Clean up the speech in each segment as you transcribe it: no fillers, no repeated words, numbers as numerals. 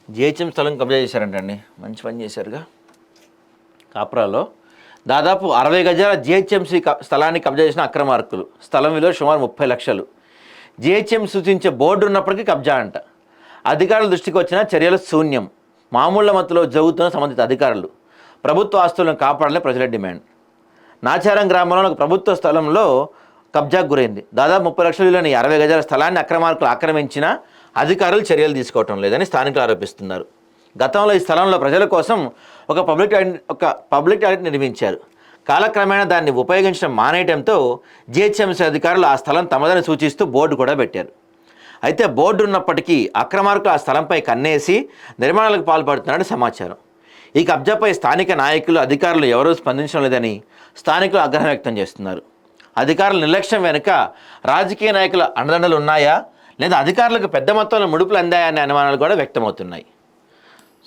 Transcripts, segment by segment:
GHM స్థలం కబ్జా చేశారంటండి. మంచి పని చేశారుగా. కాపురాలో దాదాపు 60 గజాల జిహెచ్ఎంసీ స్థలాన్ని కబ్జా చేసిన అక్రమార్కులు. స్థలం విలువ సుమారు 30 లక్షలు. జిహెచ్ఎం సూచించే బోర్డు ఉన్నప్పటికీ కబ్జా అంట. అధికారుల దృష్టికి వచ్చిన చర్యలు శూన్యం. మామూళ్ల మత్తులో జరుగుతున్న సంబంధిత అధికారులు. ప్రభుత్వ ఆస్తులను కాపాడాలని ప్రజల డిమాండ్. నాచారం గ్రామంలో ఒక ప్రభుత్వ స్థలంలో కబ్జాకు గురైంది. దాదాపు 30 లక్షల విలువైన 60 గజాల స్థలాన్ని అక్రమార్కులు ఆక్రమించిన అధికారులు చర్యలు తీసుకోవటం లేదని స్థానికులు ఆరోపిస్తున్నారు. గతంలో ఈ స్థలంలో ప్రజల కోసం ఒక పబ్లిక్ టాయిలెట్ నిర్మించారు. కాలక్రమేణా దాన్ని ఉపయోగించడం మానేయడంతో జిహెచ్ఎంసీ అధికారులు ఆ స్థలం తమదని సూచిస్తూ బోర్డు కూడా పెట్టారు. అయితే బోర్డు ఉన్నప్పటికీ అక్రమార్కులు ఆ స్థలంపై కన్నేసి నిర్మాణాలకు పాల్పడుతున్నారని సమాచారం. ఈ కబ్జాపై స్థానిక నాయకులు, అధికారులు ఎవరూ స్పందించడం లేదని స్థానికులు ఆగ్రహం వ్యక్తం చేస్తున్నారు. అధికారుల నిర్లక్ష్యం వెనుక రాజకీయ నాయకుల అండదండలు ఉన్నాయా, లేదా అధికారులకు పెద్ద మొత్తంలో ముడుపులు అందాయా అనే అనుమానాలు కూడా వ్యక్తమవుతున్నాయి.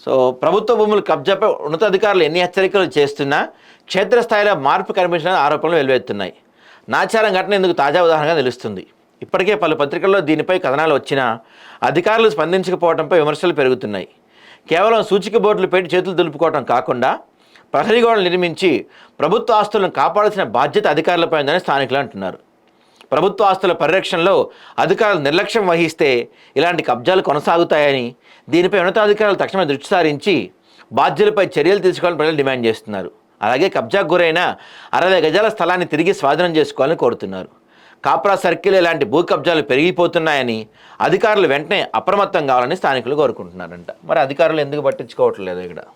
సో ప్రభుత్వ భూముల కబ్జాపై ఉన్నతాధికారులు ఎన్ని హెచ్చరికలు చేస్తున్నా క్షేత్రస్థాయిలో మార్పు కనిపించిన ఆరోపణలు వెలువెత్తున్నాయి. నాచారం ఘటన ఇందుకు తాజా ఉదాహరణగా నిలుస్తుంది. ఇప్పటికే పలు పత్రికల్లో దీనిపై కథనాలు వచ్చినా అధికారులు స్పందించకపోవడంపై విమర్శలు పెరుగుతున్నాయి. కేవలం సూచిక బోర్డులు పెట్టి చేతులు దులుపుకోవడం కాకుండా ప్రహరీ గోడలు నిర్మించి ప్రభుత్వ ఆస్తులను కాపాడాల్సిన బాధ్యత అధికారులపై ఉందని స్థానికులు అంటున్నారు. ప్రభుత్వ ఆస్తుల పరిరక్షణలో అధికారులు నిర్లక్ష్యం వహిస్తే ఇలాంటి కబ్జాలు కొనసాగుతాయని, దీనిపై ఉన్నతాధికారులు తక్షణమే దృష్టి సారించి బాధ్యులపై చర్యలు తీసుకోవాలని ప్రజలు డిమాండ్ చేస్తున్నారు. అలాగే కబ్జాకు గురైన 60 గజాల స్థలాన్ని తిరిగి స్వాధీనం చేసుకోవాలని కోరుతున్నారు. కాప్రా సర్కిల్ ఇలాంటి భూ కబ్జాలు పెరిగిపోతున్నాయని, అధికారులు వెంటనే అప్రమత్తం కావాలని స్థానికులు కోరుకుంటున్నారంట. మరి అధికారులు ఎందుకు పట్టించుకోవట్లేదు ఇక్కడ?